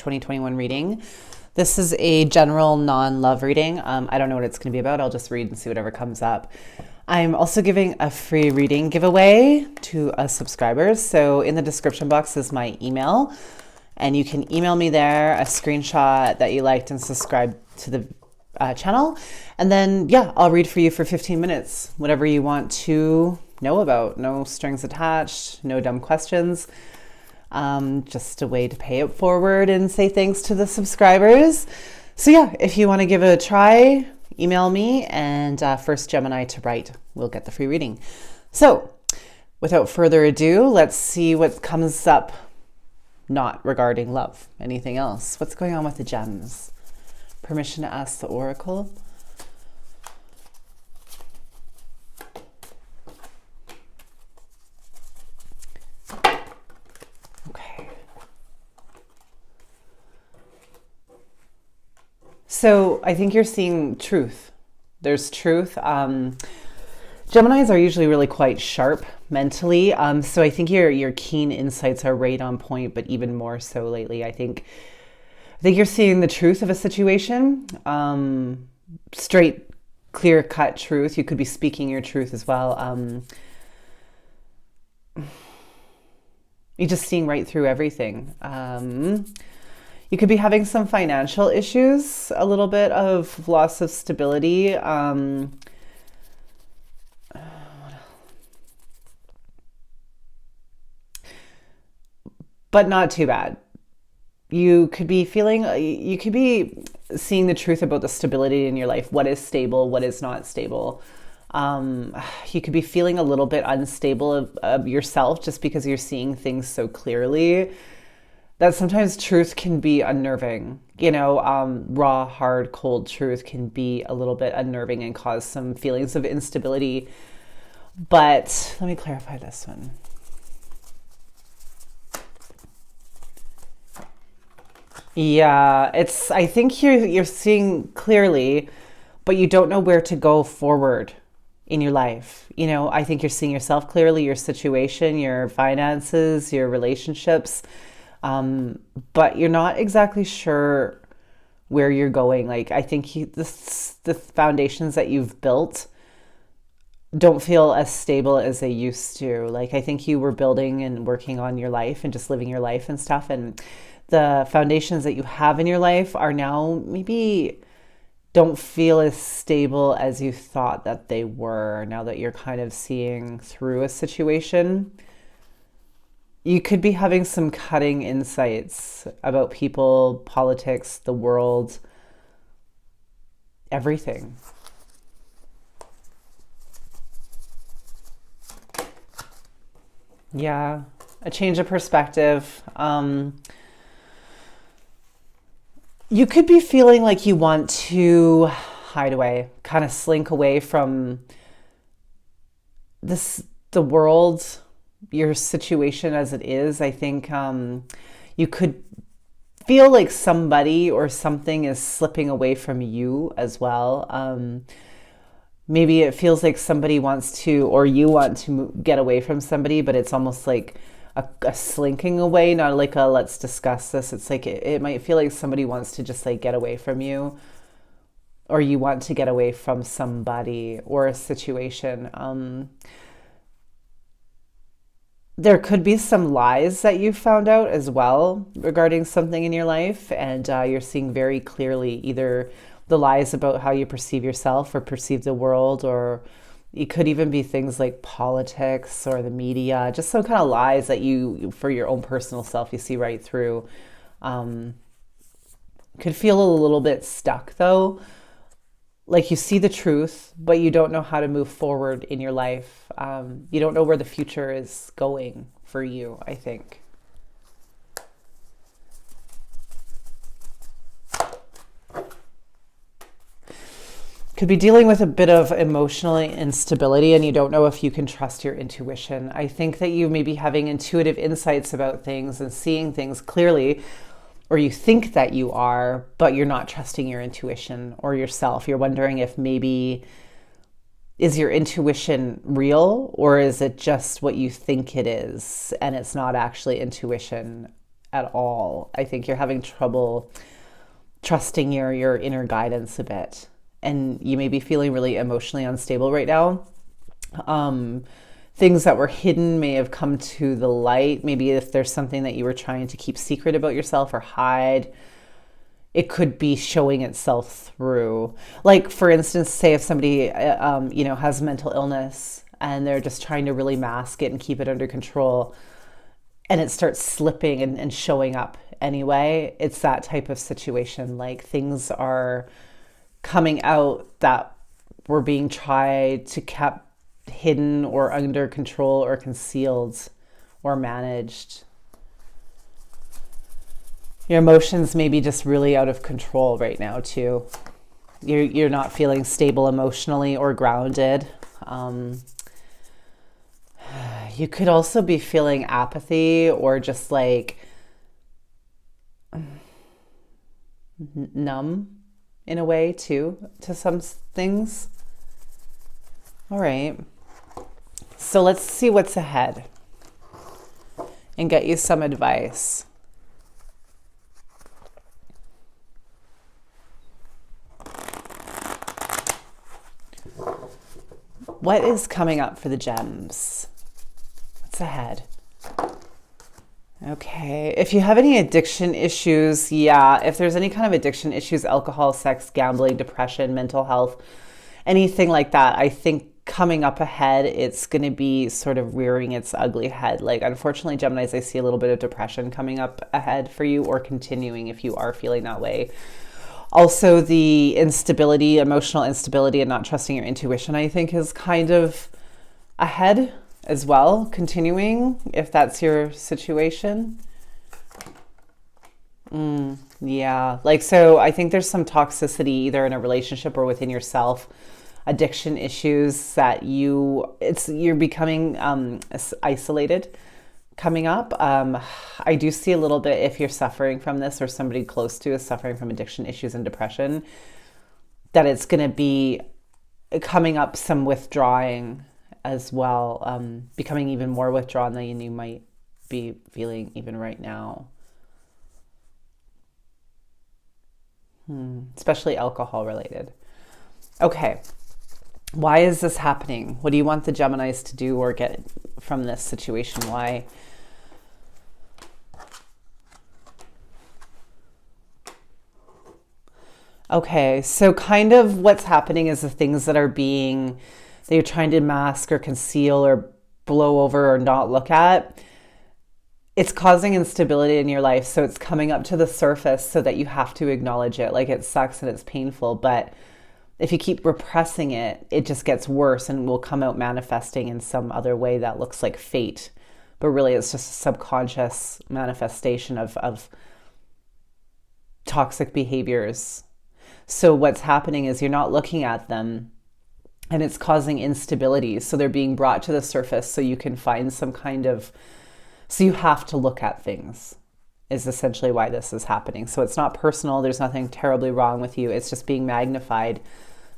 2021 reading. This is a general non-love reading. I don't know what it's going to be about. I'll just read and see whatever comes up. I'm also giving a free reading giveaway to subscribers. So in the description box is my email, and you can email me there a screenshot that you liked and subscribe to the channel. And then, yeah, I'll read for you for 15 minutes, whatever you want to know about. No strings attached, no dumb questions. Just a way to pay it forward and say thanks to the subscribers. So yeah, if you want to give it a try, email me, and first Gemini to write will get the free reading. So without further ado, let's see what comes up, not regarding love, anything else. What's going on with the gems? Permission to ask the oracle. So I think you're seeing truth. There's truth. Geminis are usually really quite sharp mentally. So I think your keen insights are right on point, but even more so lately. I think you're seeing the truth of a situation. Straight, clear-cut truth. You could be speaking your truth as well. You're just seeing right through everything. You could be having some financial issues, a little bit of loss of stability. But not too bad. You could be seeing the truth about the stability in your life. What is stable, what is not stable. You could be feeling a little bit unstable of yourself just because you're seeing things so clearly. That sometimes truth can be unnerving. Raw, hard, cold truth can be a little bit unnerving and cause some feelings of instability. But let me clarify this one. Yeah, I think you're seeing clearly, but you don't know where to go forward in your life. I think you're seeing yourself clearly, your situation, your finances, your relationships. But you're not exactly sure where you're going. Like, I think the foundations that you've built don't feel as stable as they used to. Like, I think you were building and working on your life and just living your life and stuff. And the foundations that you have in your life are now maybe don't feel as stable as you thought that they were, now that you're kind of seeing through a situation. You could be having some cutting insights about people, politics, the world, everything. Yeah, a change of perspective. You could be feeling like you want to hide away, kind of slink away from the world, your situation as it is. I think you could feel like somebody or something is slipping away from you as well. Maybe it feels like somebody wants to, or you want to get away from somebody, but it's almost like a slinking away, not like a let's discuss this. It's like it might feel like somebody wants to just like get away from you, or you want to get away from somebody or a situation. There could be some lies that you found out as well regarding something in your life, and you're seeing very clearly either the lies about how you perceive yourself or perceive the world, or it could even be things like politics or the media, just some kind of lies that you, for your own personal self, you see right through. Could feel a little bit stuck though. Like you see the truth, but you don't know how to move forward in your life. You don't know where the future is going for you, I think. Could be dealing with a bit of emotional instability, and you don't know if you can trust your intuition. I think that you may be having intuitive insights about things and seeing things clearly, or you think that you are, but you're not trusting your intuition or yourself. You're wondering if maybe, is your intuition real, or is it just what you think it is and it's not actually intuition? at all. I think you're having trouble trusting your inner guidance a bit. And you may be feeling really emotionally unstable right now. Things that were hidden may have come to the light. Maybe if there's something that you were trying to keep secret about yourself or hide, it could be showing itself through. Like, for instance, say if somebody, has mental illness and they're just trying to really mask it and keep it under control, and it starts slipping and showing up anyway. It's that type of situation. Like, things are coming out that were being tried to kept hidden or under control or concealed or managed. Your emotions may be just really out of control right now too. You're not feeling stable emotionally or grounded. You could also be feeling apathy or just like numb in a way too to some things. All right. So let's see what's ahead and get you some advice. What is coming up for the gems? What's ahead? Okay, if you have any addiction issues, if there's any kind of addiction issues, alcohol, sex, gambling, depression, mental health, anything like that, I think coming up ahead, it's going to be sort of rearing its ugly head. Like, unfortunately, Geminis, I see a little bit of depression coming up ahead for you, or continuing if you are feeling that way. Also, the instability, emotional instability and not trusting your intuition, I think is kind of ahead as well, continuing, if that's your situation. Like, so I think there's some toxicity either in a relationship or within yourself, addiction issues that you're becoming isolated coming up. I do see a little bit, if you're suffering from this or somebody close to is suffering from addiction issues and depression, that it's going to be coming up some withdrawing as well, becoming even more withdrawn than you might be feeling even right now. Especially alcohol related. Okay. Why is this happening? What do you want the Geminis to do or get from this situation? Why? Okay, so kind of what's happening is the things that you're trying to mask or conceal or blow over or not look at, it's causing instability in your life. So it's coming up to the surface so that you have to acknowledge it. Like, it sucks and it's painful, but if you keep repressing it, it just gets worse and will come out manifesting in some other way that looks like fate. But really, it's just a subconscious manifestation of toxic behaviors. So what's happening is you're not looking at them and it's causing instability. So they're being brought to the surface so you can find some kind of, so you have to look at things, is essentially why this is happening. So it's not personal. There's nothing terribly wrong with you. It's just being magnified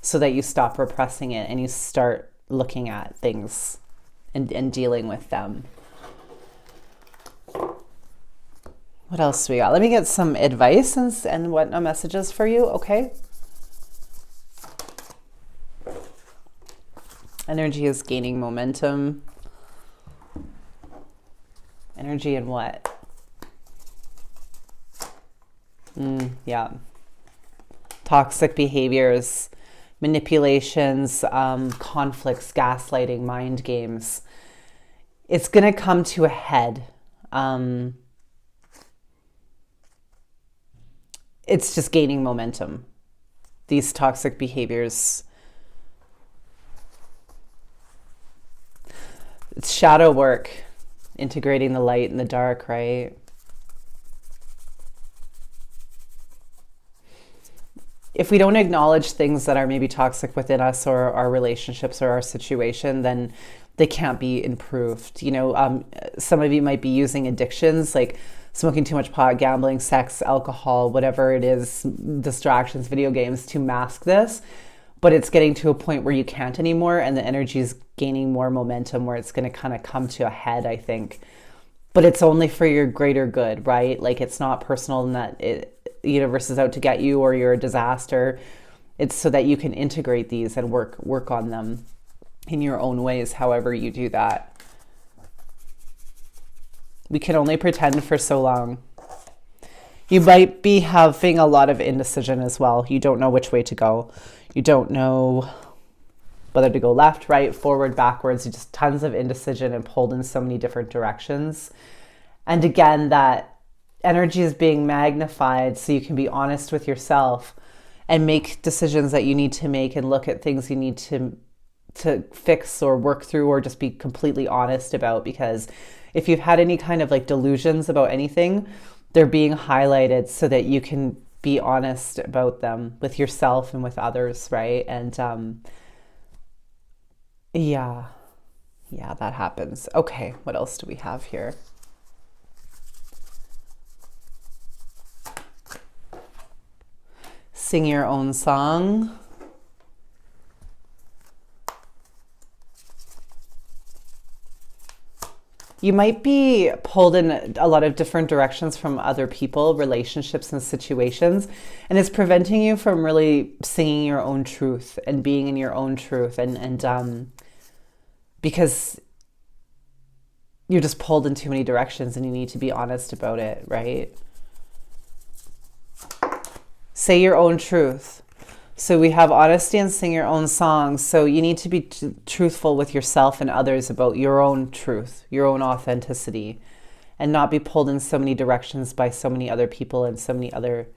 so that you stop repressing it and you start looking at things and dealing with them. What else do we got? Let me get some advice and what messages for you, okay? Energy is gaining momentum. Energy in what? Yeah. Toxic behaviors, manipulations, conflicts, gaslighting, mind games. It's going to come to a head. It's just gaining momentum. These toxic behaviors. It's shadow work, integrating the light and the dark, right? If we don't acknowledge things that are maybe toxic within us or our relationships or our situation, then they can't be improved. You know, some of you might be using addictions like smoking too much pot, gambling, sex, alcohol, whatever it is, distractions, video games, to mask this. But it's getting to a point where you can't anymore, and the energy is gaining more momentum where it's going to kind of come to a head, I think. but it's only for your greater good, right? Like it's not personal in that the universe is out to get you or you're a disaster. It's so that you can integrate these and work on them in your own ways, however you do that. We can only pretend for so long. You might be having a lot of indecision as well. You don't know which way to go. You don't know whether to go left, right, forward, backwards. You just tons of indecision and pulled in so many different directions. And again, that energy is being magnified so you can be honest with yourself and make decisions that you need to make and look at things you need to fix or work through or just be completely honest about. Because if you've had any kind of like delusions about anything, they're being highlighted so that you can be honest about them with yourself and with others, right? And yeah, that happens. Okay, what else do we have here? Sing your own song. You might be pulled in a lot of different directions from other people, relationships, and situations, and it's preventing you from really singing your own truth and being in your own truth, and because you're just pulled in too many directions and you need to be honest about it, right? Say your own truth. So we have honesty and sing your own songs. So you need to be truthful with yourself and others about your own truth, your own authenticity, and not be pulled in so many directions by so many other people and so many other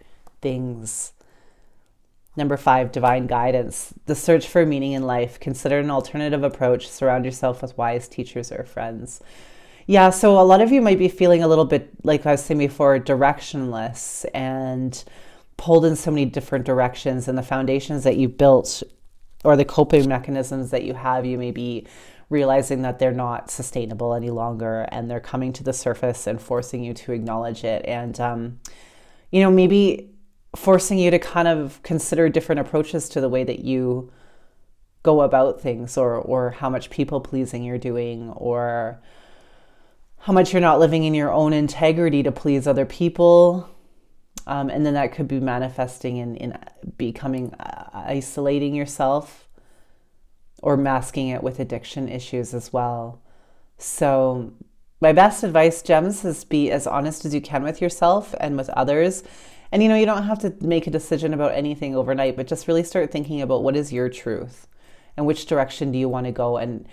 things. Number 5, divine guidance. The search for meaning in life. Consider an alternative approach. Surround yourself with wise teachers or friends. Yeah, so a lot of you might be feeling a little bit, like I was saying before, directionless and pulled in so many different directions, and the foundations that you built or the coping mechanisms that you have, you may be realizing that they're not sustainable any longer, and they're coming to the surface and forcing you to acknowledge it. And, maybe forcing you to kind of consider different approaches to the way that you go about things, or how much people pleasing you're doing, or how much you're not living in your own integrity to please other people. And then that could be manifesting in becoming isolating yourself or masking it with addiction issues as well. So my best advice, Gems, is be as honest as you can with yourself and with others. And, you don't have to make a decision about anything overnight, but just really start thinking about what is your truth and which direction do you want to go, and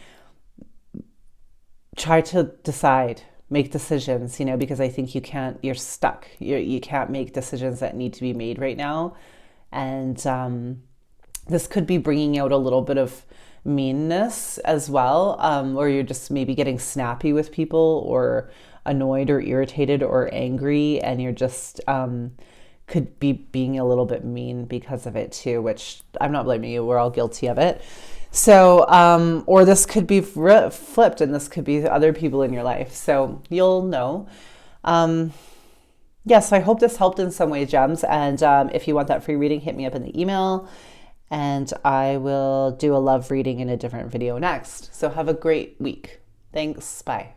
try to decide. Make decisions, because I think you're stuck. You can't make decisions that need to be made right now. And this could be bringing out a little bit of meanness as well, or you're just maybe getting snappy with people or annoyed or irritated or angry, and you're just could be being a little bit mean because of it too, which I'm not blaming you. We're all guilty of it. So, or this could be flipped, and this could be other people in your life. So you'll know. Yes, I hope this helped in some way, Gems. And if you want that free reading, hit me up in the email, and I will do a love reading in a different video next. So have a great week. Thanks. Bye.